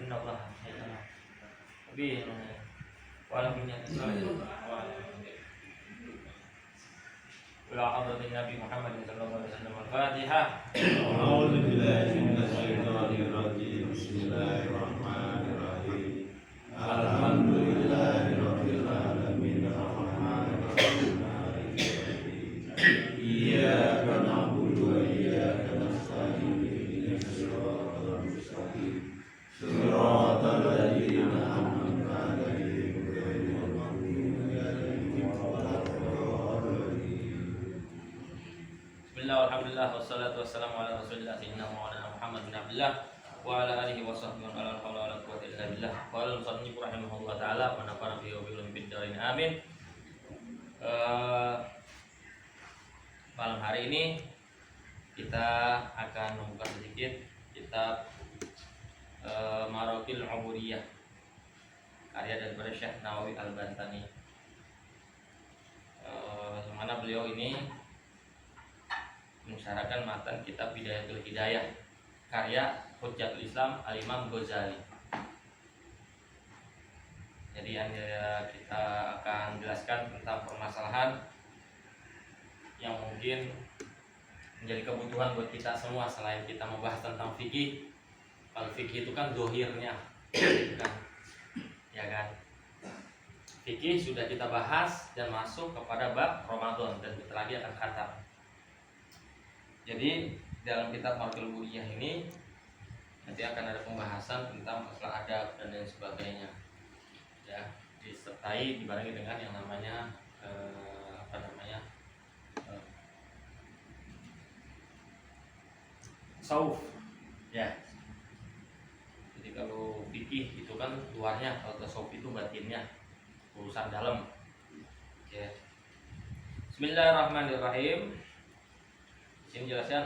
innallaha lebih walaupun yang ila hadratin Nabi Muhammad sallallahu alaihi wasallam al-Fatihah. A'udzu billahi minasyaitonir rajim. Bismillahirrahmanirrahim. Alhamdulillahirabbil alamin. Arrahmanir rahim. Maliki yaumiddin. Iyyaka na'budu wa iyyaka nasta'in. Ihdinas siratal mustaqim. Siratal ladzina an'amta 'alaihim ghairil maghdubi 'alaihim waladdallin. Bismillah, alhamdulillah, wassalatu wassalamu ala rasulillah sayyidina Maulana Muhammad bin Abdullah wa ala alihi wa sahbihi wa ala hawla wa la quwwata illa billah. Qala al-musannif rahimahullah ta'ala wa nafa'ana bihi wa bi ulumi fid dharain amin. Malam hari ini kita akan membuka sedikit kitab Maraqil Ubudiyah karya daripada Syekh Nawawi Al-Bantani, yang mana beliau ini mensyarahkan matan kitab Bidayatul Hidayah karya Hujjatul Islam Al-Imam Ghazali. Jadi yang kita akan jelaskan tentang permasalahan yang mungkin menjadi kebutuhan buat kita semua selain kita membahas tentang fikih. Kalau fikih itu kan dohirnya, kan? Ya kan? Fikih sudah kita bahas dan masuk kepada bab Ramadan dan bentar lagi akan khatam. Jadi dalam kitab Maraqil Ubudiyah ini nanti akan ada pembahasan tentang masalah adab dan lain sebagainya. Ya, disertai dibarengi dengan yang namanya sauf. Ya. Jadi kalau fikih itu kan luarnya, kalau tasawuf itu batinnya, urusan dalam. Ya. Bismillahirrahmanirrahim. Sini jelaskan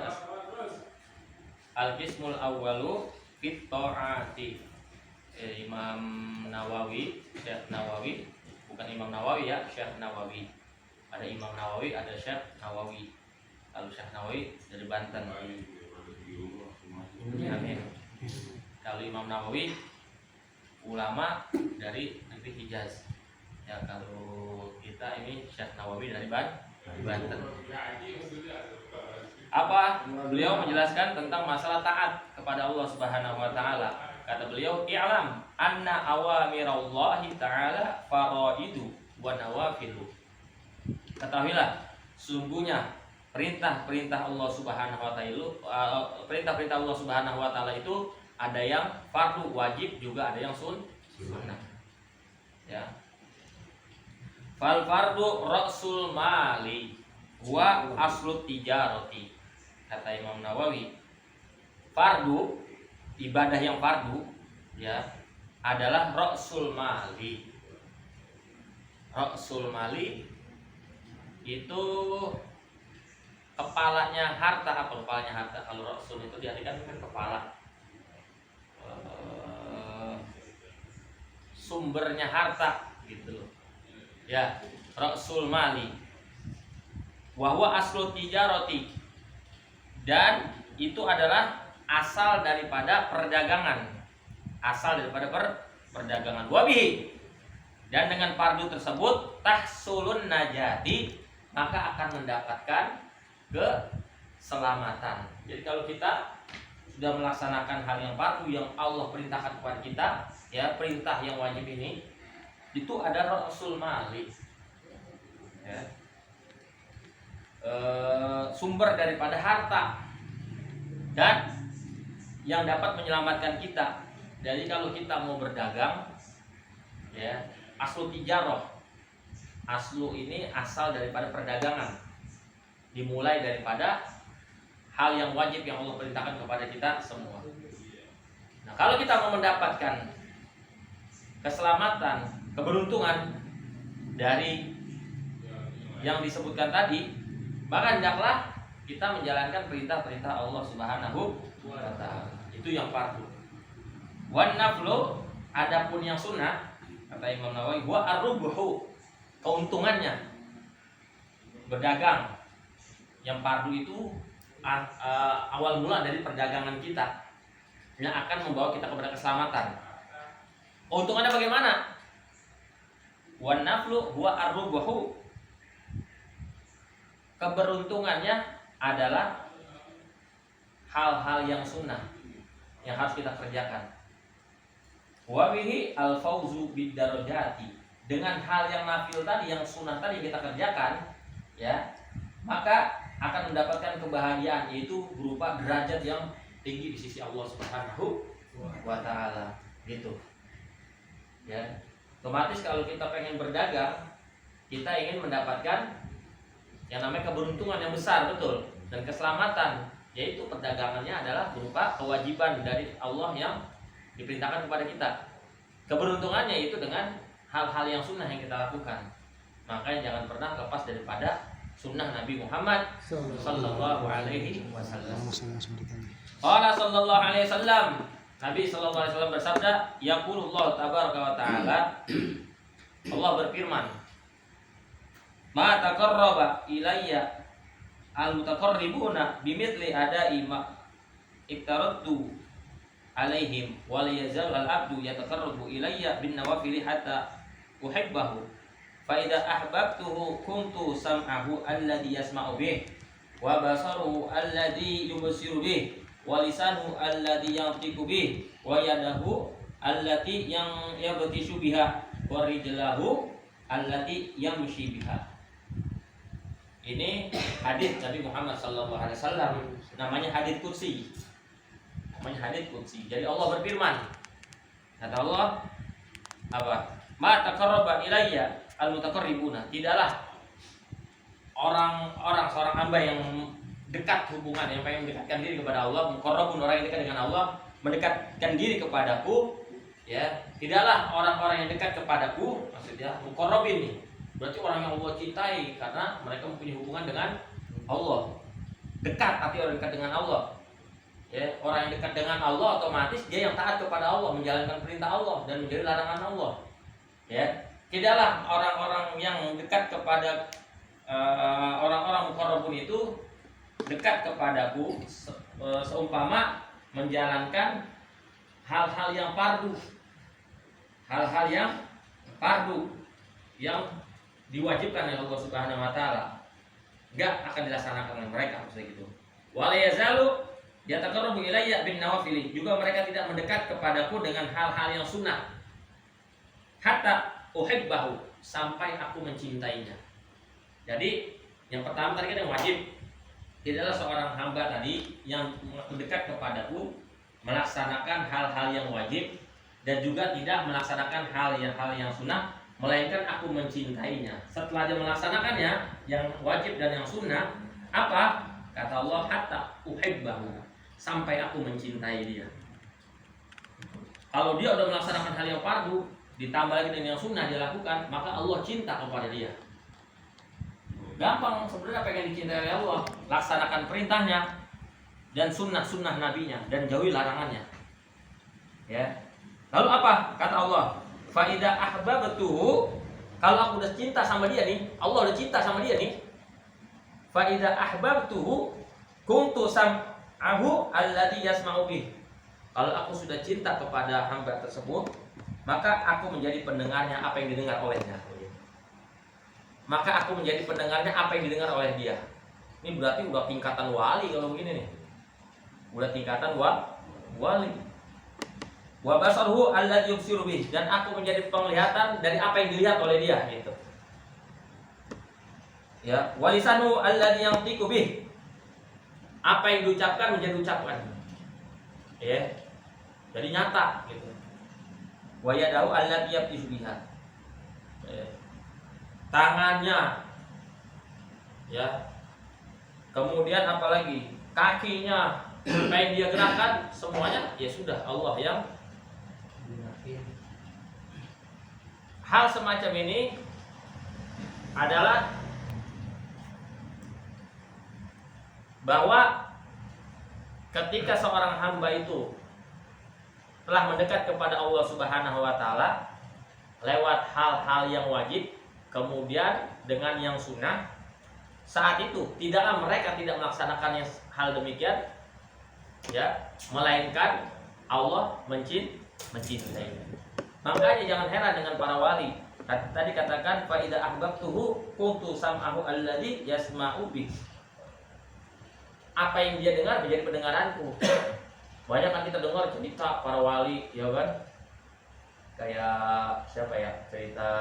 Al-Qismul Awwalu fit Ta'ati. Imam Nawawi, Syekh Nawawi, bukan Imam Nawawi ya, Syekh Nawawi. Ada Imam Nawawi, ada Syekh Nawawi. Kalau Syekh Nawawi dari Banten. Amin. Kalau Imam Nawawi ulama dari negeri Hijaz. Ya, kalau kita ini Syekh Nawawi dari Banten. Apa? Beliau menjelaskan tentang masalah taat kepada Allah Subhanahu wa taala. Kata beliau, "I'lam anna awamirallahi ta'ala faraidu wa nawafilu." Ketahuilah, sungguhnya perintah-perintah Allah Subhanahu wa taala, perintah-perintah Allah Subhanahu wa taala itu ada yang fardu wajib, juga ada yang sunnah. Ya. Fal fardu ra'sul mali wa aslut tijarati. Kata Imam Nawawi, fardu, ibadah yang fardu ya adalah ra'sul mali. Ra'sul mali itu kepalanya harta. Apa kepalanya harta? Kalau ra'sul itu diartikan kan kepala, sumbernya harta gitu ya. Ra'sul mali wa huwa aslu tijarati, dan itu adalah asal daripada perdagangan, asal daripada perdagangan. Wabihi, dan dengan fardu tersebut tahsulun najati, maka akan mendapatkan keselamatan. Jadi kalau kita sudah melaksanakan hal yang fardu yang Allah perintahkan kepada kita, ya perintah yang wajib ini, itu ada ra'sul mali, ya. Sumber daripada harta dan yang dapat menyelamatkan kita. Jadi kalau kita mau berdagang, ya, aslu tijarah, aslu ini asal daripada perdagangan, dimulai daripada hal yang wajib yang Allah perintahkan kepada kita semua. Nah, kalau kita mau mendapatkan keselamatan, keberuntungan dari yang disebutkan tadi, maka hendaklah kita menjalankan perintah-perintah Allah Subhanahu wa taala. Itu yang fardu. Wan naflu, adapun yang sunnah, kata Imam Nawawi, wa ar-rubhu, keuntungannya berdagang. Yang fardu itu awal mula dari perdagangan kita yang akan membawa kita kepada keselamatan. Keuntungannya bagaimana? Wan naflu huwa ar-rubuhu. Keberuntungannya adalah hal-hal yang sunnah yang harus kita kerjakan. Wa bihi al-fauzu bid-darajati. Dengan hal yang nafil tadi, yang sunnah tadi kita kerjakan, ya, maka akan mendapatkan kebahagiaan, yaitu berupa derajat yang tinggi di sisi Allah Subhanahu wa taala, gitu. Ya. Otomatis kalau kita pengen berdagang, kita ingin mendapatkan yang namanya keberuntungan yang besar, betul, dan keselamatan, yaitu perdagangannya adalah berupa kewajiban dari Allah yang diperintahkan kepada kita. Keberuntungannya itu dengan hal-hal yang sunnah yang kita lakukan. Makanya jangan pernah lepas daripada sunnah Nabi Muhammad sallallahu alaihi wasallam. Qala sallallahu alaihi wasallam, Nabi sallallahu alaihi wasallam bersabda, yaqulullah tabaraka wa taala, Allah berfirman, ma taqarraba ilayya al-mutaqarribuna bimithli ada'i ma iktaradtu alaihim wa la yazal al-abdu yataqarrabu ilayya bin nawafil hatta uhibbahu fa idza ahbabtuhu kuntu sam'ahu alladhi yasma'u bih wa basaruhu alladhi yubsiru bih wa lisanuhu alladhi yantiqu bih wa yadahu allati yang yabtishu biha wa rijlahu allati yamshi biha. Ini hadis Nabi Muhammad SAW, namanya hadis qudsi. Namanya hadis qudsi. Jadi Allah berfirman, kata Allah apa? Ma taqarraba ilayya al-mutaqarribuna. Tidaklah orang seorang hamba yang dekat hubungan, yang pengen mendekatkan diri kepada Allah, muqarrabun, orang yang dekat dengan Allah, mendekatkan diri kepadaku, ya. Tidaklah orang-orang yang dekat kepadaku, maksudnya muqarrabin nih. Berarti orang yang Allah cintai karena mereka mempunyai hubungan dengan Allah. Dekat, arti orang dekat dengan Allah. Ya, orang yang dekat dengan Allah otomatis dia yang taat kepada Allah, menjalankan perintah Allah dan menjauhi larangan Allah. Ya, tidaklah orang-orang yang dekat kepada orang-orang muqarrabun itu dekat kepadaku seumpama menjalankan hal-hal yang fardu. Hal-hal yang fardu yang diwajibkan oleh Allah Subhanahu wa taala, enggak akan dilaksanakan oleh mereka, maksudnya gitu. Wala yazalu yataqarrabu ilayya bin nawafil, juga mereka tidak mendekat kepadaku dengan hal-hal yang sunnah, hatta uhibbahu, sampai aku mencintainya. Jadi yang pertama tadi kan yang wajib, tidaklah seorang hamba tadi yang mendekat kepadaku melaksanakan hal-hal yang wajib dan juga tidak melaksanakan hal yang sunnah, melainkan aku mencintainya. Setelah dia melaksanakannya yang wajib dan yang sunnah, apa? Kata Allah, hatta uhibbahu, sampai aku mencintai dia. Kalau dia udah melaksanakan hal yang fardu ditambah lagi dengan yang sunnah dia lakukan, maka Allah cinta kepada dia. Gampang sebenarnya pengen dicintai oleh Allah, laksanakan perintahnya dan sunnah nabinya dan jauhi larangannya. Ya. Lalu apa? Kata Allah, fa idza ahbabtuhu, kalau aku udah cinta sama dia nih, Allah udah cinta sama dia nih. Fa idza ahbabtuhu kuntu sam'ahu alladhi yasma'u bih. Kalau aku sudah cinta kepada hamba tersebut, maka aku menjadi pendengarnya apa yang didengar olehnya. Maka aku menjadi pendengarnya apa yang didengar oleh dia. Ini berarti udah tingkatan wali kalau begini nih. Udah tingkatan wali. Wa basaruhu alladhi yubsiru bih, dan aku menjadi penglihatan dari apa yang dilihat oleh dia, gitu. Ya, walisanu alladhi yantiqu bih, apa yang diucapkan menjadi ucapan. Ya. Jadi nyata, gitu. Wa yadahu alladhi yabtishu biha. Ya. Tangannya. Ya. Kemudian apalagi? Kakinya, apa yang dia gerakkan semuanya ya sudah Allah yang. Hal semacam ini adalah bahwa ketika seorang hamba itu telah mendekat kepada Allah Subhanahu wa taala lewat hal-hal yang wajib, kemudian dengan yang sunnah, saat itu tidaklah mereka tidak melaksanakan hal demikian, ya, melainkan Allah mencintai. Makanya jangan heran dengan para wali. Tadi katakan fa idza ahbabtuhu kuntu sam'ahu alladzi yasma'u bih. Apa yang dia dengar menjadi pendengaranku. Banyak kan kita dengar cerita para wali, ya kan? Kayak siapa ya? Cerita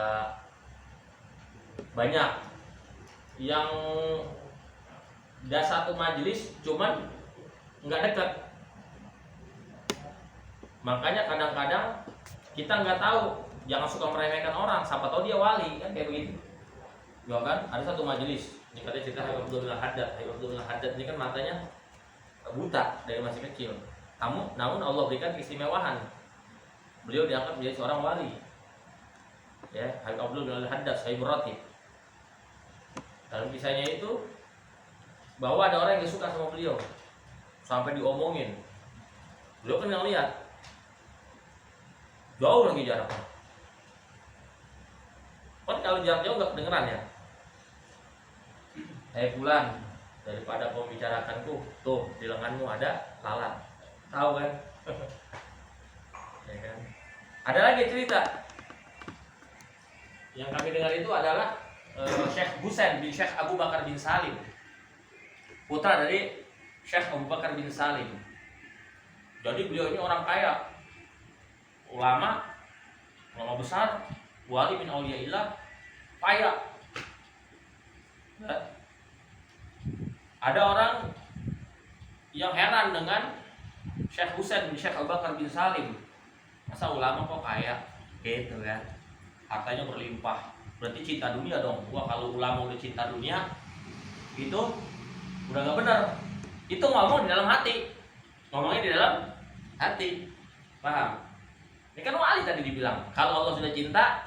banyak yang udah satu majelis cuman nggak dekat. Makanya kadang-kadang kita nggak tahu, jangan suka meremehkan orang. Siapa tahu dia wali kan, kayak begitu. Ya kan? Ada satu majelis, ini katanya cerita Habib Abdul Haddad. Habib Abdul Haddad ini kan matanya buta dari masih kecil. Namun Allah berikan keistimewaan. Beliau diangkat menjadi seorang wali. Ya, Habib Abdul Haddad Sahibur Ratib. Dalam kisahnya itu bahwa ada orang yang suka sama beliau sampai diomongin. Beliau kan yang lihat jauh lagi jaraknya. Kan kalau jarak jauh nggak kedengeran ya. Fulan, daripada kau bicarakanku, tuh di lenganmu ada lalat. Tahu kan? Ya kan? Ada lagi cerita yang kami dengar itu adalah Syekh Husain bin Syekh Abu Bakar bin Salim, putra dari Syekh Abu Bakar bin Salim. Jadi beliau ini orang kaya, ulama besar, wali min auliyaillah, kaya. Ada orang yang heran dengan Syekh Husain bin Syekh Abu Bakar bin Salim. Masa ulama kok kaya? Gitu kan. Hartanya berlimpah. Berarti cinta dunia dong. Wah, kalau ulama udah cinta dunia, itu udah gak benar. Itu ngomong di dalam hati. Ngomongnya di dalam hati. Paham? Ini kan wali tadi dibilang, kalau Allah sudah cinta,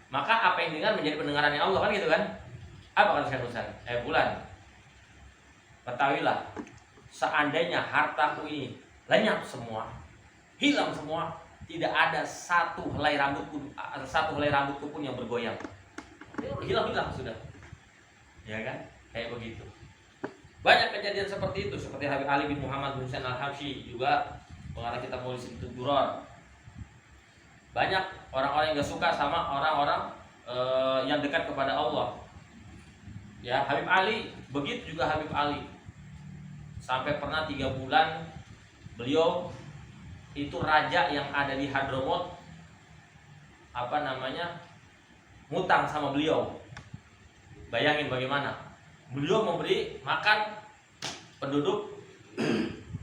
maka apa yang dengar menjadi pendengarannya Allah, kan gitu kan? Apa kata Syekh Husain? Bulan, ketahuilah, seandainya hartaku ini lenyap semua, hilang semua, tidak ada satu helai rambutku pun yang bergoyang. Hilang sudah. Ya kan? Kayak begitu. Banyak kejadian seperti itu, seperti Habib Ali bin Muhammad bin Husain Al-Habsyi, juga pengarang kitab Maulid Durar. Banyak orang-orang yang gak suka sama orang-orang yang dekat kepada Allah. Ya, Habib Ali, begitu juga Habib Ali. Sampai pernah 3 bulan beliau itu raja yang ada di Hadramut ngutang sama beliau. Bayangin bagaimana. Beliau memberi makan penduduk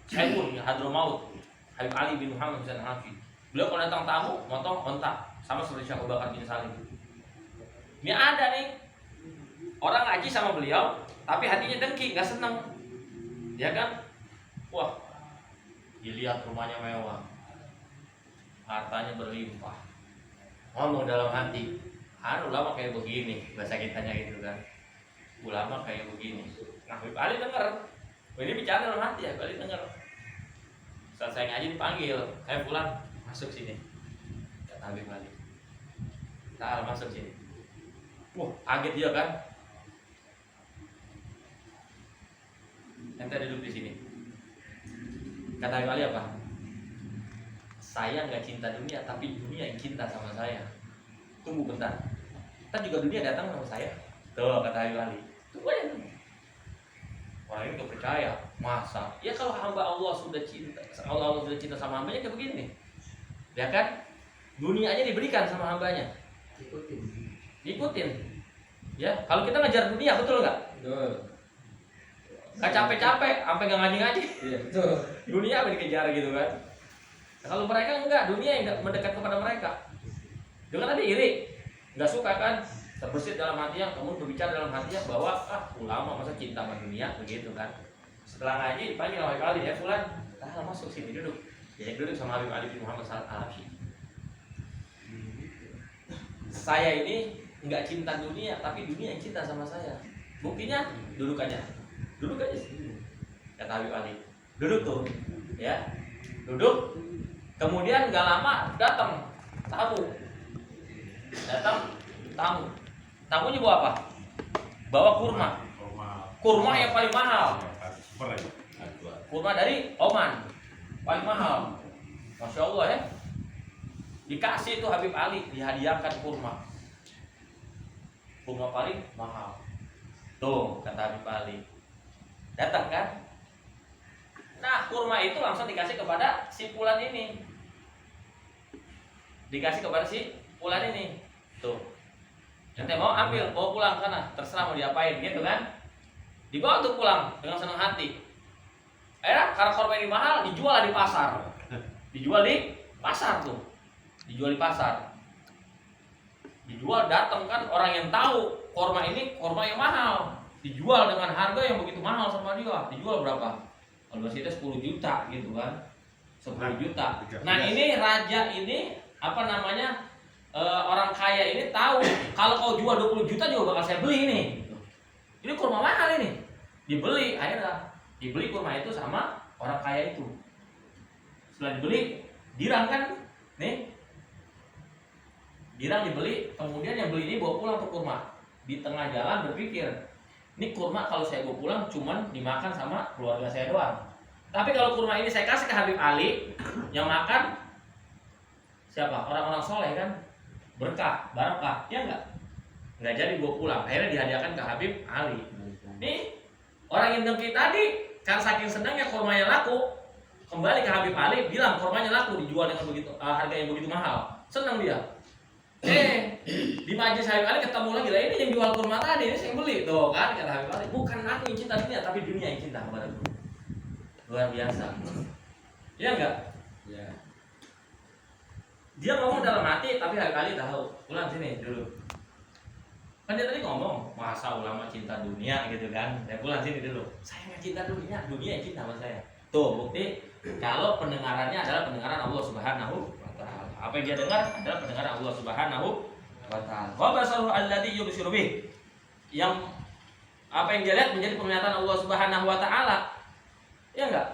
Saimun Hadramaut, Habib Ali bin Muhammad bin Hafiz. Beliau kalau datang tamu motong ontak, sama seperti Syekh Abu Bakar bin Salim. Ini ada nih orang ngaji sama beliau, tapi hatinya dengki, nggak seneng, ya kan? Wah, dilihat rumahnya mewah, hartanya berlimpah, ngomong dalam hati, ulama kayak begini, bahasa kitanya gitu kan, ulama kayak begini. Nah, Habib Ali denger, ini bicara dalam hati ya, Habib Ali denger. Saat saya ngaji dipanggil, pulang, masuk sini, kata Habib Ali. Nah, masuk sini. Wah, kaget dia kan. Ente duduk di sini. Kata Habib Ali apa? Saya nggak cinta dunia, tapi dunia yang cinta sama saya. Tunggu bentar. Ntar juga dunia datang sama saya. Tuh, kata Habib Ali. Tunggu aja. Wah, ini gak percaya. Masa? Ya kalau hamba Allah sudah cinta, Allah sudah cinta sama hambanya kayak begini. Ya kan? Dunianya diberikan sama hambanya. Ikutin. Ya, kalau kita ngejar dunia, betul nggak? Betul. Nggak capek-capek, sampai nggak ngaji-ngaji. Iya, betul. Dunia apa dikejar gitu kan? Nah, kalau mereka enggak, dunia yang mendekat kepada mereka. Dengan tadi iri, nggak suka kan? Terbesit dalam hatinya, kamu berbicara dalam hatinya bahwa ulama masa cinta sama dunia begitu kan? Setelah ngaji dipanggil Habib Ali, ya Fulan, masuk sini duduk. Ya duduk sama Habib Ali bin Muhammad Al-Habsyi. Saya ini nggak cinta dunia, tapi dunia yang cinta sama saya. Buktinya duduk aja sini. Kata Habib Ali, duduk tuh, ya, duduk. Kemudian nggak lama datang tamu. Tamunya bawa apa? Bawa kurma yang paling mahal. Kurma dari Oman, paling mahal. Masya Allah ya. Dikasih itu Habib Ali, dihadiahkan kurma. Kurma paling mahal. Tuh, kata Habib Ali. Datang kan? Nah, kurma itu langsung dikasih kepada si Fulan ini. Dikasih kepada si Fulan ini. Tuh. Ente mau ambil, bawa pulang sana, terserah mau diapain gitu kan? Dibawa tuh pulang dengan senang hati. Akhirnya karena kurma ini mahal, dijual di pasar. Dijual di pasar tuh. Dijual di pasar. Dijual, datang kan orang yang tahu kurma ini kurma yang mahal. Dijual dengan harga yang begitu mahal sama dia. Dijual berapa? Kalau kita 10 juta gitu kan. 10 juta. Nah, ini raja ini apa namanya? Orang kaya ini tahu kalau kau jual 20 juta juga bakal saya beli ini. Ini kurma mahal ini. Dibeli, akhirnya dibeli kurma itu sama orang kaya itu. Setelah dibeli, dirang kan? Nih. Dirang dibeli, kemudian yang beli ini bawa pulang tuh kurma. Di tengah jalan berpikir, ini kurma kalau saya bawa pulang cuman dimakan sama keluarga saya doang. Tapi kalau kurma ini saya kasih ke Habib Ali, yang makan siapa? Orang-orang soleh kan? Berkah, barokah, ya enggak? Enggak jadi bawa pulang. Akhirnya dihadiahkan ke Habib Ali. Nih, orang yang dengki tadi, kan saking senangnya kurmanya laku, kembali ke Habib Ali, bilang kurmanya laku, dijual dengan begitu harga yang begitu mahal. Senang dia. Di majelis Habib Ali ketemu lagi lah, ini yang jual kurma tadi, ini saya beli tuh kan, kata Habib Ali, bukan aku yang cinta dunia, tapi dunia yang cinta kepadaku. Luar biasa. Iya enggak? Ya. Dia ngomong dalam hati, tapi Habib Ali tahu. Pulang sini dulu. Kan dia tadi ngomong, masa ulama cinta dunia gitu kan? Saya pulang sini dulu. Saya nggak cinta dunia, dunia yang cinta sama saya. Tuh bukti kalau pendengarannya adalah pendengaran Allah Subhanahu wa Ta'ala. Apa yang dia dengar adalah pendengaran Allah Subhanahu wa Ta'ala. Wa basaruhu alladzi yubsiru bih. Yang apa yang dia lihat menjadi penglihatan Allah Subhanahu wa Ta'ala. Ya enggak?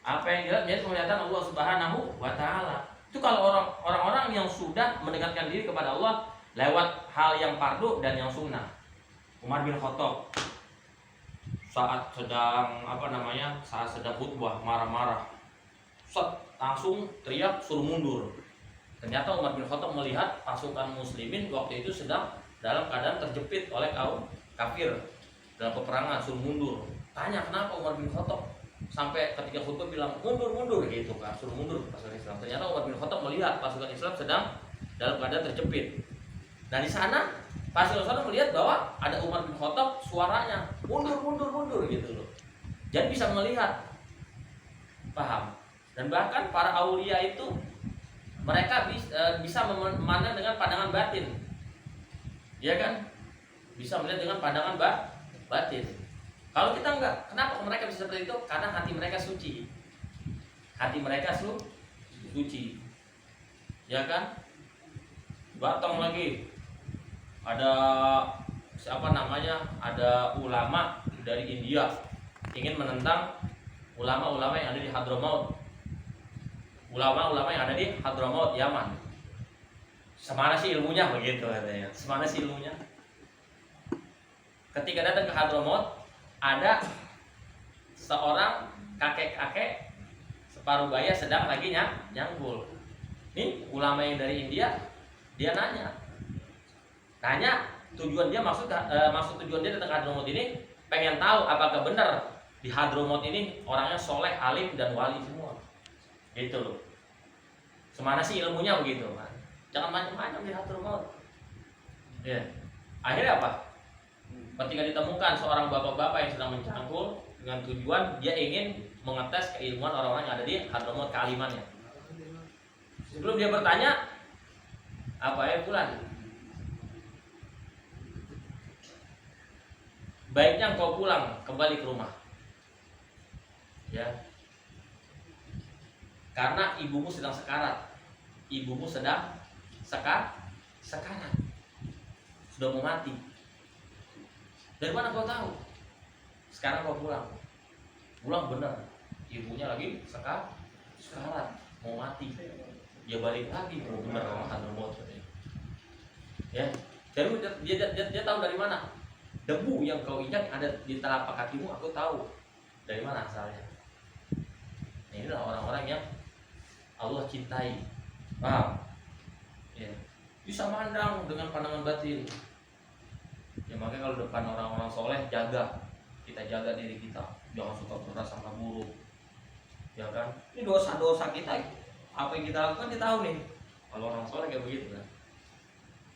Apa yang dia lihat menjadi penglihatan Allah Subhanahu wa Ta'ala. Itu kalau orang-orang yang sudah mendekatkan diri kepada Allah lewat hal yang fardu dan yang sunnah. Umar bin Khattab saat sedang saat sedang khutbah marah-marah, langsung teriak suruh mundur. Ternyata Umar bin Khattab melihat pasukan muslimin waktu itu sedang dalam keadaan terjepit oleh kaum kafir dalam peperangan, suruh mundur. Tanya kenapa Umar bin Khattab sampai ketika khutbah bilang mundur gitu kan, suruh mundur pasukan Islam. Ternyata Umar bin Khattab melihat pasukan Islam sedang dalam keadaan terjepit. Dan di sana pasukan Islam melihat bahwa ada Umar bin Khattab, suaranya mundur gitu loh. Jadi bisa melihat, paham. Dan bahkan para aulia itu mereka bisa memandang dengan pandangan batin, ya kan? Bisa melihat dengan pandangan batin. Kalau kita enggak, kenapa mereka bisa seperti itu? Karena hati mereka suci. Hati mereka suci. Ya kan? Batang lagi. Ada ada ulama dari India ingin menentang ulama-ulama yang ada di Hadramaut. Ulama-ulama yang ada di Hadramaut, Yaman. Semana sih ilmunya begitu katanya. Semana sih ilmunya. Ketika datang ke Hadramaut, ada seorang kakek-kakek separuh baya sedang lagi nyangkul. Nih ulama yang dari India, dia nanya tujuan dia maksud tujuan dia datang ke Hadramaut ini pengen tahu apakah benar di Hadramaut ini orangnya soleh, alim dan wali semua. Gitu loh. Semana sih ilmunya begitu kan. Jangan macam-macam di Hadramaut. Ya. Akhirnya apa? Ketika ditemukan seorang bapak-bapak yang sedang mencangkul dengan tujuan dia ingin mengetes keilmuan orang-orang yang ada di Hadramaut, kealimannya. Sebelum dia bertanya, apa ya Fulan? Baiknya engkau pulang kembali ke rumah. Ya. Karena ibumu sedang sekarat. Ibumu sedang sekarat. Sudah mau mati. Dari mana kau tahu? Sekarang kau pulang. Pulang benar. Ibunya lagi sekarat, mau mati. Dia balik lagi, mau benar orang Hadramaut. Ya. Jadi dia tahu dari mana? Debu yang kau injak ada di telapak kakimu, aku tahu dari mana asalnya. Nah, inilah orang-orang yang Allah cintai. Paham? Ya. Bisa mandang dengan pandangan batin. Ya makanya kalau depan orang-orang soleh kita jaga diri kita, jangan suka berprasangka buruk. Ya kan? Ini dosa-dosa kita, apa yang kita lakukan dia tahu nih. Kalau orang soleh kayak begitu kan.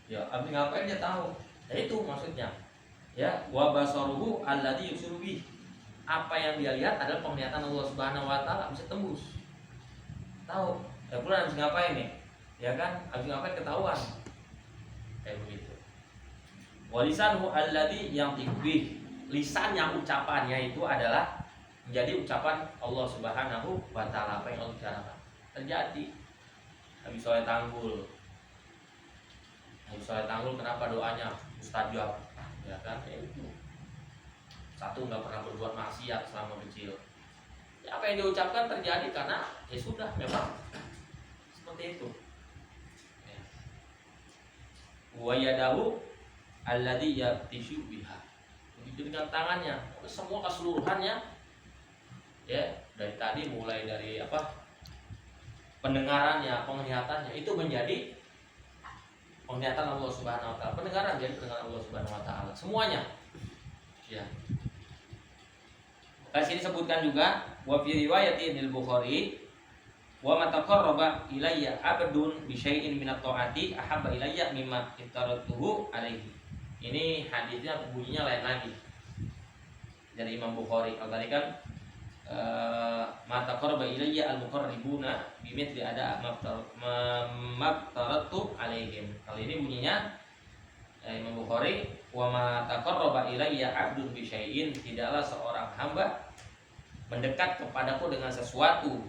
Ya, abdi ngapain dia tahu. Ya itu maksudnya. Ya, wa basaruhu alladzi yusiru bih. Apa yang dia lihat adalah penglihatan Allah Subhanahu wa taala, bisa tembus. Tahu. Ya pula habis ngapain nih? Ya kan? Habis ngapain ketahuan. Kayak begitu. Walisanhu alladzi yantiqu bih. Lisan yang ucapannya itu adalah menjadi ucapan Allah Subhanahu wa taala, apa yang Allah bicarakan. Terjadi. Habis sholat tanggul. Habis sholat tanggul kenapa doanya mustajab? Ya kan? Ya itu. Satu, nggak pernah berbuat maksiat selama kecil. Ya, apa yang diucapkan terjadi karena ya sudah memang seperti itu. Wa yadahu alladzi yabtishu biha. Begitu dengan tangannya, semua keseluruhannya ya, dari tadi mulai dari pendengarannya, penglihatannya itu menjadi penglihatan Allah Subhanahu wa taala. Pendengaran jadi pendengaran Allah Subhanahu wa taala. Semuanya. Ya. Di sini sebutkan juga wa fi riwayatin al-Bukhari wa ma taqarraba ilayya abdun bi syai'in min at-ta'ati ahabba ilayya mimma iftaratuhu alaihi. Ini hadisnya bunyinya lain lagi. Dari Imam Bukhari. Kalau tadi kan ma taqarraba ilayya al-muqarribuna bimithli ada maftaratu alaihim. Kalau ini bunyinya Imam Bukhari, wa ma taqarraba ilayya 'abdun bi syai'in, tidaklah seorang hamba mendekat kepadaku dengan sesuatu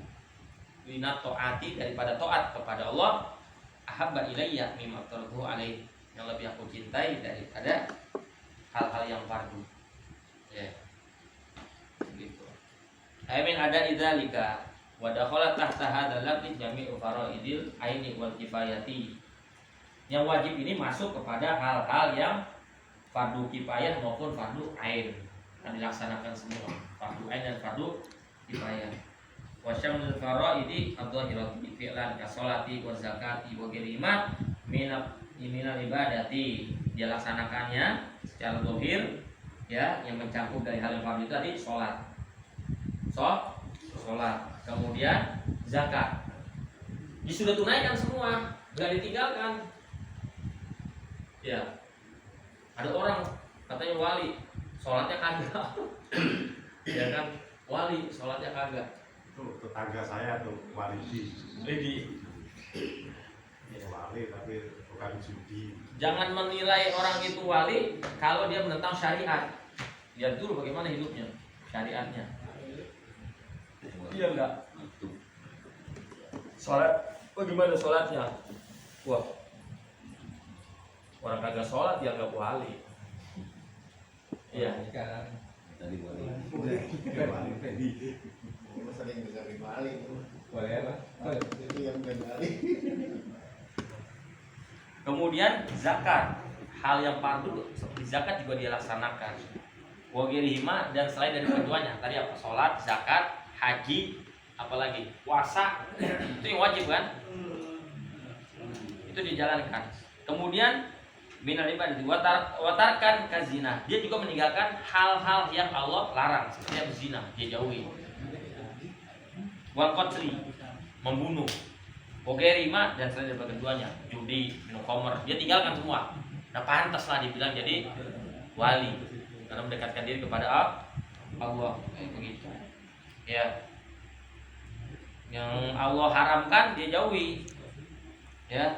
minat taati, daripada taat kepada Allah, ahabba ilayya mimma aftaratuhu alaihi, yang lebih aku cintai daripada hal-hal yang fardu. Ya. Gitu. Amin ada idzalika wa dakhala tahta hadzal lafzi jami'u faraidil aini wal kifayati. Yang wajib ini masuk kepada hal-hal yang fardu kifayah maupun fardu ain, yang dilaksanakan semua, fardu ain dan fardu kifayah. Wa syamlul faraidi adh-dhahirati fi'lan ka sholati wa zakati wa ghairihima minal ibadati. Dia laksanakannya secara zahir ya, yang mencakup dari hal yang fardu tadi salat. Salat. Kemudian zakat. Dia sudah tunaikan semua, enggak ditinggalkan. Ya, ada orang katanya wali, sholatnya kagak. Ya kan, wali sholatnya kagak. Tuh tetangga saya tuh wali ya, wali tapi bukan judi. Jangan menilai orang itu wali kalau dia menentang syariat. Lihat dulu bagaimana hidupnya, syariatnya. Iya enggak? Sholat, bagaimana sholatnya? Wah, orang kagak sholat dia nggak wali. Iya. Tadi wali. Sering dengerin wali. Boleh apa? Itu yang wali. Kemudian zakat, hal yang fardu seperti zakat juga dia laksanakan. Wa ghairihima, dan selain dari keduanya tadi apa? Sholat, zakat, haji, apalagi puasa, itu yang wajib kan? Itu dijalankan. Kemudian minal ibadah watarkan kazina, dia juga meninggalkan hal-hal yang Allah larang seperti berzina, dia jauhi. Wal qatli, membunuh. Ogerima, dan selain dari keduanya, judi, minum khamr, dia tinggalkan semua. Nah pantaslah dibilang jadi wali karena mendekatkan diri kepada Allah, begitu. Ya. Yang Allah haramkan dia jauhi. Ya.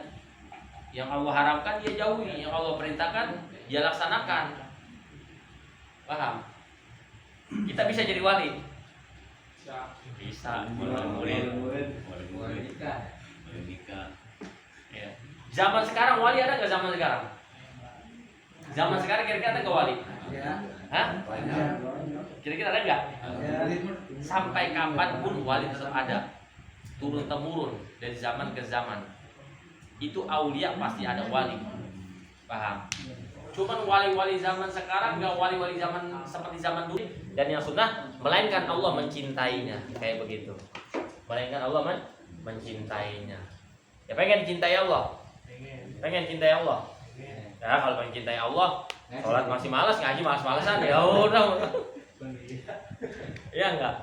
Yang Allah haramkan dia jauhi, yang Allah perintahkan dia laksanakan. Paham? Kita bisa jadi wali. Bisa. Murid. Ya. Zaman sekarang wali ada nggak zaman sekarang? Zaman sekarang kira-kira ada nggak wali? Hah? Kira-kira ada nggak? Sampai kapanpun wali tetap ada, turun temurun dari zaman ke zaman. Itu aulia pasti ada wali. Paham? Cuman wali-wali zaman sekarang nggak wali-wali zaman seperti zaman dulu. Dan yang sunnah, melainkan Allah mencintainya, kayak begitu. Melainkan Allah mencintainya. Ya pengen dicintai Allah. Pengen cintai Allah. Ya kalau pengen cintai Allah, sholat masih malas, ngaji malas-malasan ya udah. Iya enggak?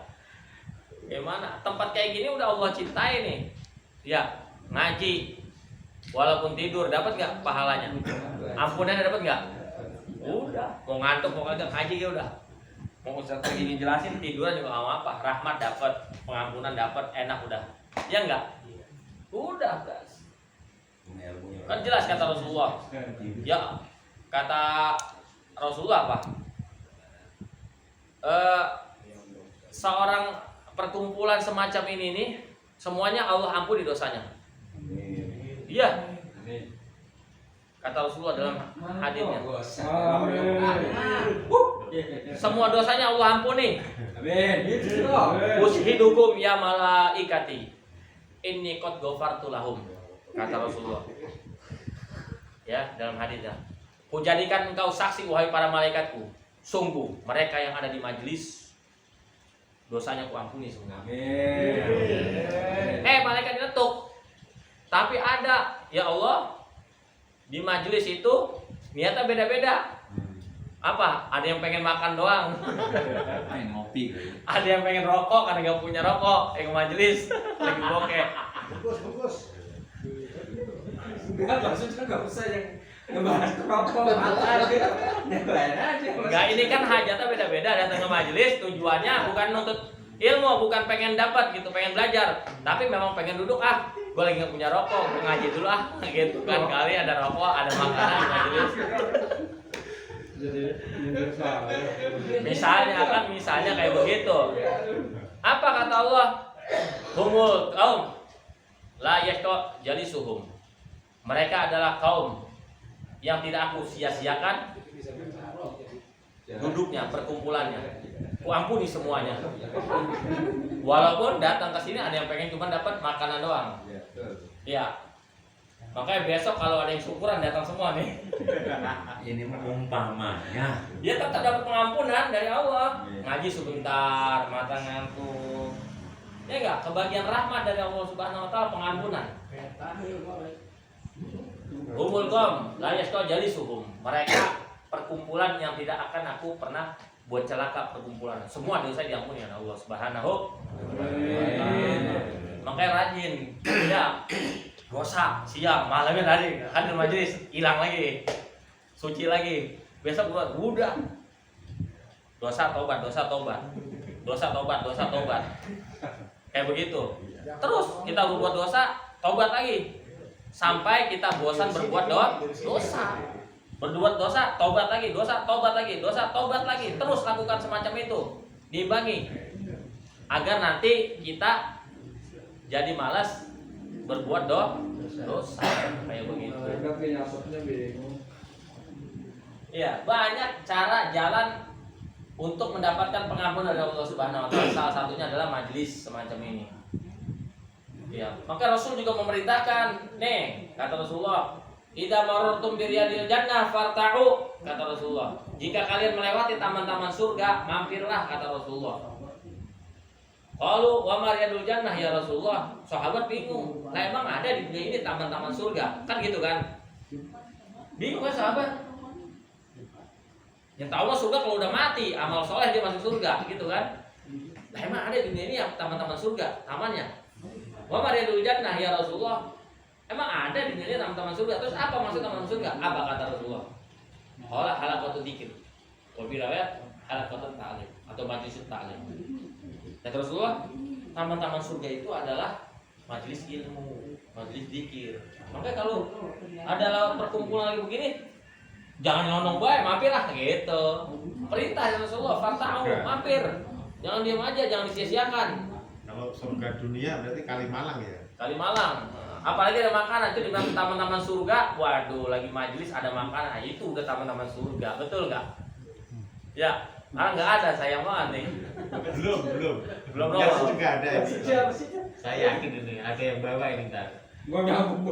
Gimana? Tempat kayak gini udah Allah cintai nih. Ya, ngaji. Walaupun tidur dapat nggak pahalanya? Ampunannya dapat nggak? Udah. Mau ngantuk mau kagak ngaji ya udah. Mau Ustaz gini jelasin tiduran juga nggak apa. Rahmat dapat, pengampunan dapat, enak udah. Ya enggak? Udah, guys. Kan jelas kata Rasulullah. Ya, kata Rasulullah apa? Seorang perkumpulan semacam ini nih, semuanya Allah ampuni dosanya. Iya. Kata Rasulullah dalam hadisnya. Semua dosanya Allah ampuni. Amin. Ushidukum ya malaikati. Inni qad ghafartu lahum. Kata Rasulullah. Ya, dalam hadisnya. Kujadikan engkau saksi wahai para malaikatku. Sungguh mereka yang ada di majelis dosanya ku ampuni semua. Amin. Malaikat diletuk. Tapi ada, ya Allah, di majelis itu niatnya beda-beda. Apa? Ada yang pengen makan doang. Main ngopi. Ada yang pengen rokok karena nggak punya rokok. Yang majelis lagi bokeh. Bungkus. Enggak, maksudnya enggak usah yang ngebahas rokok aja. Yang lain aja. Enggak, ini kan hajatnya beda-beda. Datang ke majelis tujuannya bukan nuntut ilmu, bukan pengen dapat gitu, pengen belajar. Tapi memang pengen duduk gue lagi nggak punya rokok, gue ngaji dulu gitu kan. Kali ada rokok, ada makanan di majelis. Misalnya kayak begitu. Apa kata Allah? Humul kaum la yashqa jalisuhum. Mereka adalah kaum yang tidak aku sia-siakan duduknya, perkumpulannya. Ku ampuni semuanya. Walaupun datang ke sini ada yang pengen cuma dapat makanan doang. Iya. Makanya besok kalau ada yang syukuran datang semua nih. Ini umpamanya. Dia tetap dapat pengampunan dari Allah. Ngaji sebentar, mata ngantuk. Ya enggak, kebagian rahmat dari Allah Subhanahu wa taala pengampunan. Humul qom la yashqa jalisuhum. Mereka perkumpulan yang tidak akan aku pernah buat celaka perkumpulan. Semua dosa diampuni oleh Allah Subhanahu wa taala. Makanya rajin. Ya. Dosa siang, malamnya tadi hadir majelis, hilang lagi. Suci lagi. Besok udah. Dosa tobat. Kayak begitu. Terus kita berbuat dosa, tobat lagi. Sampai kita bosan berbuat dosa. Berbuat dosa, tobat lagi, dosa, tobat lagi. Terus lakukan semacam itu. Diimbangi. Agar nanti kita jadi malas berbuat dosa. Kayak begitu. Iya, banyak cara jalan untuk mendapatkan pengampunan dari Allah Subhanahu wa taala. Salah satunya adalah majelis semacam ini. Ya, maka Rasul juga memerintahkan, nih, kata Rasulullah, "Idza marartum bi riyadil jannah farta'u," kata Rasulullah. Jika kalian melewati taman-taman surga, mampirlah, kata Rasulullah. Qalu wa ma riyadul jannah ya Rasulullah. Sahabat bingung. Lah emang ada di dunia ini taman-taman surga? Kan gitu kan? Bingung kan sahabat? Yang tahu lah surga kalau udah mati, amal soleh dia masuk surga, gitu kan? Lah emang ada di dunia ini yang taman-taman surga, tamannya? Wa ma riyadul jannah ya Rasulullah. Emang ada di dunia ini taman-taman surga? Terus apa maksud taman surga? Apa kata Rasulullah? Qala halaqatu dzikir. Wa bi riwayat halaqatu ta'lim atau majlis ta'lim. Kata Rasulullah, taman-taman surga itu adalah majelis ilmu, majelis zikir. Makanya kalau ada perkumpulan lagi begini, jangan nyelonong bae, mampir lah gitu. Perintah Rasulullah, farta'u, mampir. Jangan diam aja, jangan disia-siakan. Kalau surga dunia berarti Kalimalang ya? Kalimalang. Apalagi ada makanan, itu dibilang taman-taman surga. Waduh, lagi majelis ada makanan. Nah, itu udah taman-taman surga, betul nggak? Ya, nggak ada, sayang banget nih. Belum. Ya, juga ada ini. Saya yakin ini ada yang bawa ini ntar. Gua nyambung.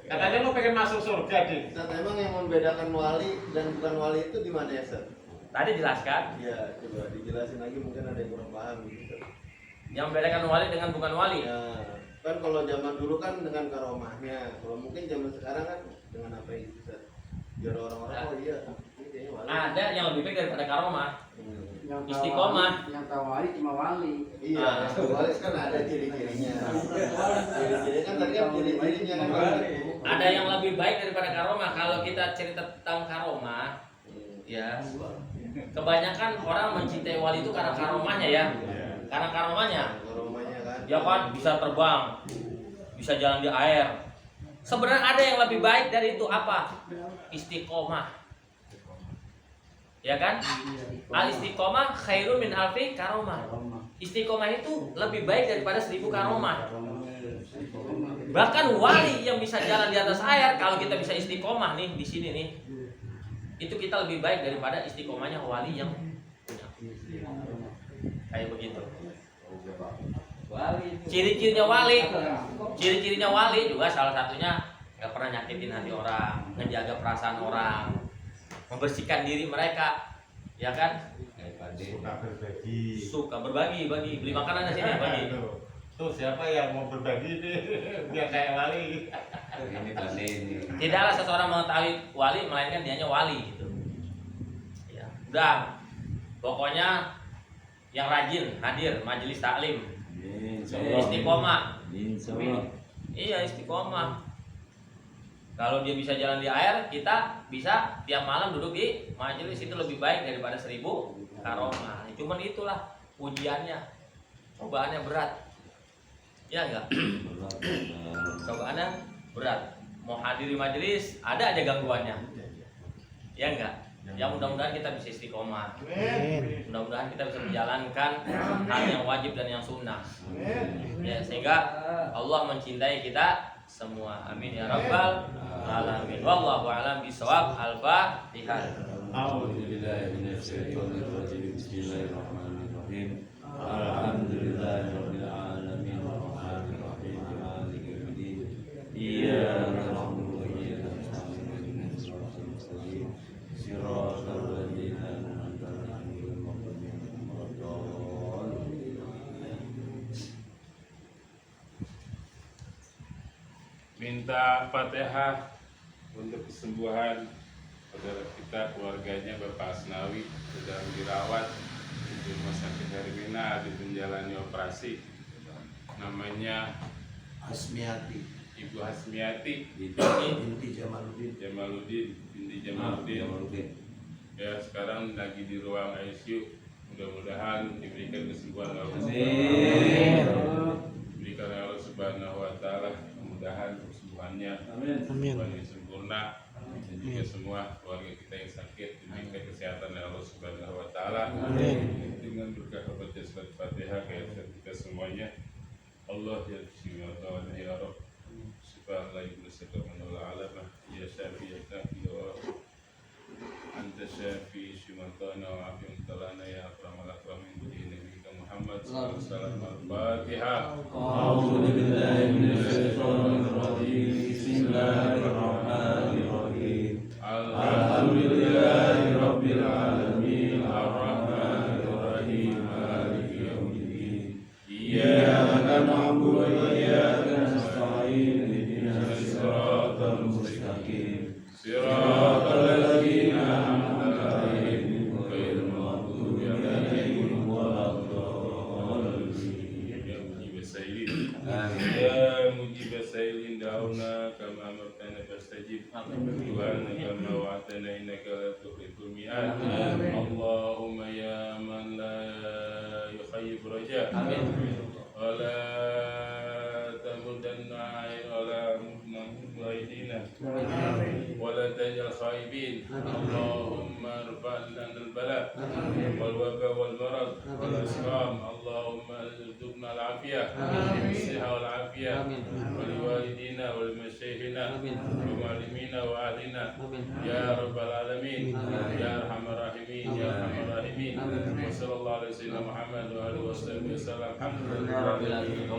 Katanya lu pengen masuk surga, Dik. Ustaz, emang yang membedakan wali dan bukan wali itu di mana ya, Ustaz? Tadi jelaskan. Ya, coba dijelasin lagi, mungkin ada yang kurang paham gitu. Yang membedakan wali dengan bukan wali. Ya, kan kalau zaman dulu kan dengan karomahnya. Kalau mungkin zaman sekarang kan dengan apa yang bisa biar orang-orang oh iya ini kayaknya wali. Ada yang lebih baik daripada karomah. Yang tahu Istiqomah. wali- Yang tahu wali cuma wali. Iya, wali kan ada ciri-cirinya. Ciri-cirinya kan tadi kan ciri-cirinya kan wali. Ada yang lebih baik daripada karomah. Kalau kita cerita tentang karomah, ya kebanyakan orang mencintai wali itu karena karomahnya ya. Karena karomahnya, Karomahnya kan. dia kan bisa terbang, bisa jalan di air. Sebenarnya ada yang lebih baik dari itu apa? Istiqomah. Ya kan? Al istiqomah khairun min alfi karomah. Istiqomah itu lebih baik daripada 1000 karomah. Bahkan wali yang bisa jalan di atas air, kalau kita bisa istiqomah nih di sini nih, itu kita lebih baik daripada istiqomahnya wali yang punya. Kayak begitu. Ciri-cirinya wali juga salah satunya nggak pernah nyakitin hati orang, ngejaga perasaan orang, membersihkan diri mereka, ya kan? Suka berbagi, beli makanan di sini bagi. Tuh siapa yang mau berbagi nih biar kayak wali. Tidaklah seseorang mengetahui wali melainkan dianya wali gitu. Ya, udah. Pokoknya yang rajin hadir majelis taklim. Istiqomah. Iya, istiqomah. Kalau dia bisa jalan di air, kita bisa tiap malam duduk di majelis, itu lebih baik daripada 1000 karomah. Cuman itulah ujiannya. Cobaannya berat. Ya enggak? Cobaannya berat. Mau hadiri majelis, ada aja gangguannya. Ya enggak? Ya mudah-mudahan kita bisa istiqomah. Mudah-mudahan kita bisa menjalankan hal yang wajib dan yang sunnah. Ya, sehingga Allah mencintai kita semua. Amin ya rabbal alamin. Wallahu a'lam bishawab. Al-Fatihah. A'udzubillahi minasyaitonir rajim. Bismillahirrahmanirrahim. Alhamdulillahirabbil alamin. Arrahmanir rahim. Maliki yaumiddin. Iyyaka na'budu wa iyyaka nasta'in. Ihdinas siratal mustaqim. Siratal ladzina an'amta 'alaihim ghairil maghdubi 'alaihim waladdallin. Minta Fatihah untuk kesembuhan saudara kita, keluarganya Bapak Asnawi sedang dirawat di Rumah Sakit Hermina, habis menjalani operasi. Namanya Hasmiati Ibu Hasmiati binti Jamaluddin. binti Jamaluddin. Ya, sekarang lagi di ruang ICU. Mudah-mudahan diberikan kesembuhan oleh Allah. Diberikan oleh Allah Subhanahu wa taala kemudahan kesembuhannya. Kesembuhan yang sempurna. Dan juga semua keluarga kita yang sakit diberikan kesehatan oleh Allah Subhanahu wa taala. Dengan berkah baca surat Fatihah kita semuanya. Allah ya Subhanahu ya Rabb. Subhanallah ibnu sakramul alamah ya syafi ya kafi wa anta syafi syumatana wa afiyun talana ya akramal akramin bi nabi Muhammad sallallahu alaihi wasallam. Al-Fatihah. A'udzu billahi minasyaitonir rajim. Bismillahirrahmanirrahim. Alhamdulillahi rabbil alamin. Arrahmanir rahim. Maliki yaumiddin. Iyyaka na'budu wa iyyaka nasta'in. Ihdinas siratal mustaqim. Siratal ladzina an'amta 'alaihim ghairil maghdubi 'alaihim waladdallin. Ya mujib as-sailin. Ya mujib as-sailin da'una kama amartana fastajib. Subhanaka kama wa'adtana innaka la tukhliful mi'ad. Allahumma ya man la yukhayyib raja. Wa la tamudanna ala mu'aidina. Wa la tajal khaibin. Allahumma rfa'na al-bala wal waba wal marad wal asqam. Allahumma ارزقنا العافية والصحة والعافية ولوالدينا ولمشايخنا ومعلمينا وأهلنا يا رب العالمين يا أرحم الراحمين يا أرحم الراحمين وصلى الله على سيدنا محمد وآله وصحبه وسلم. الحمد لله رب العالمين.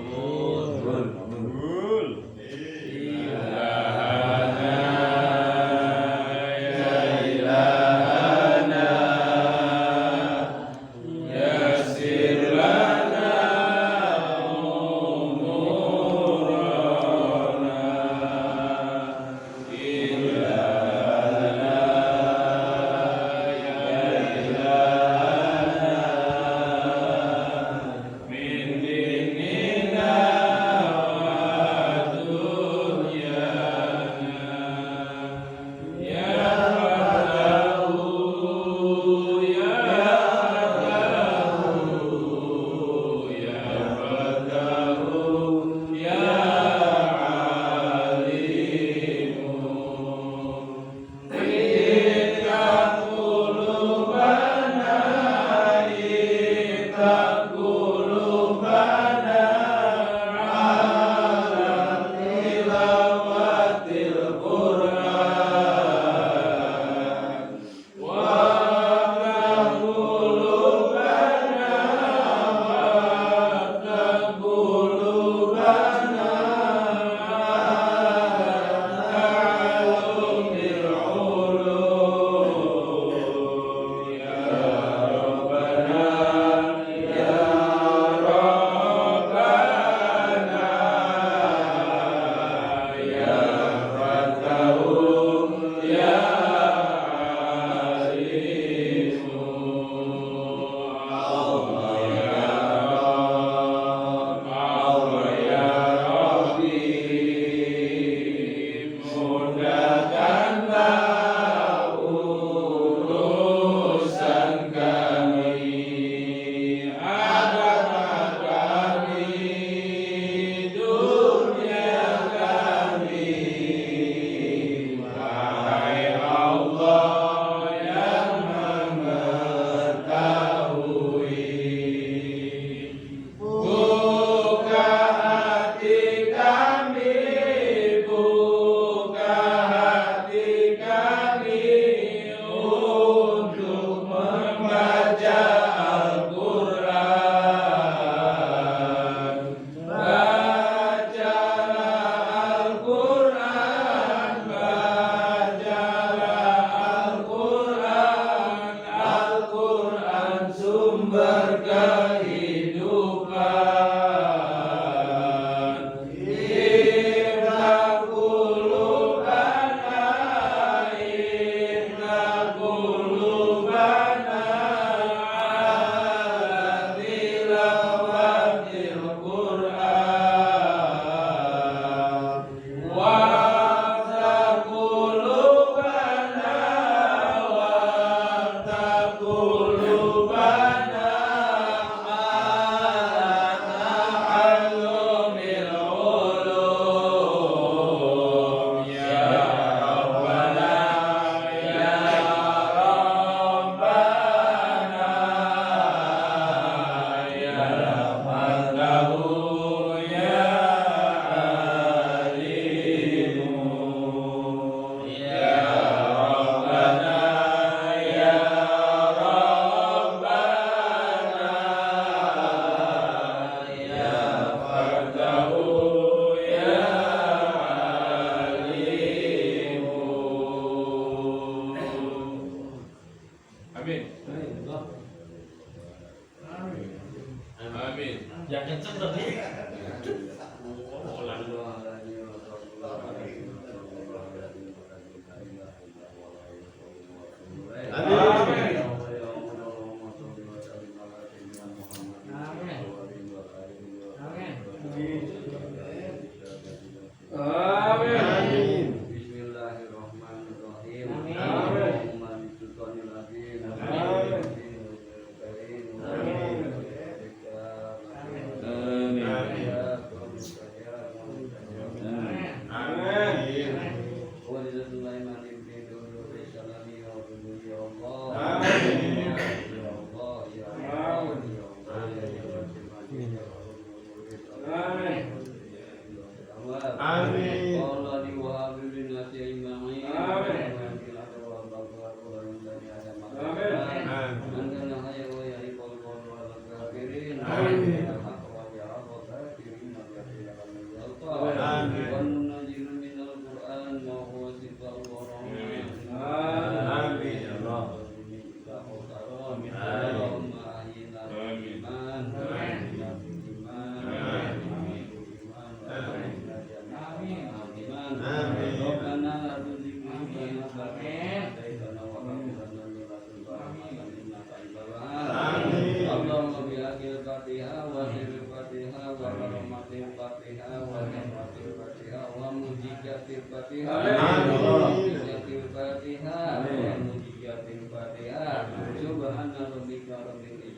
Subhana rabbika rabbil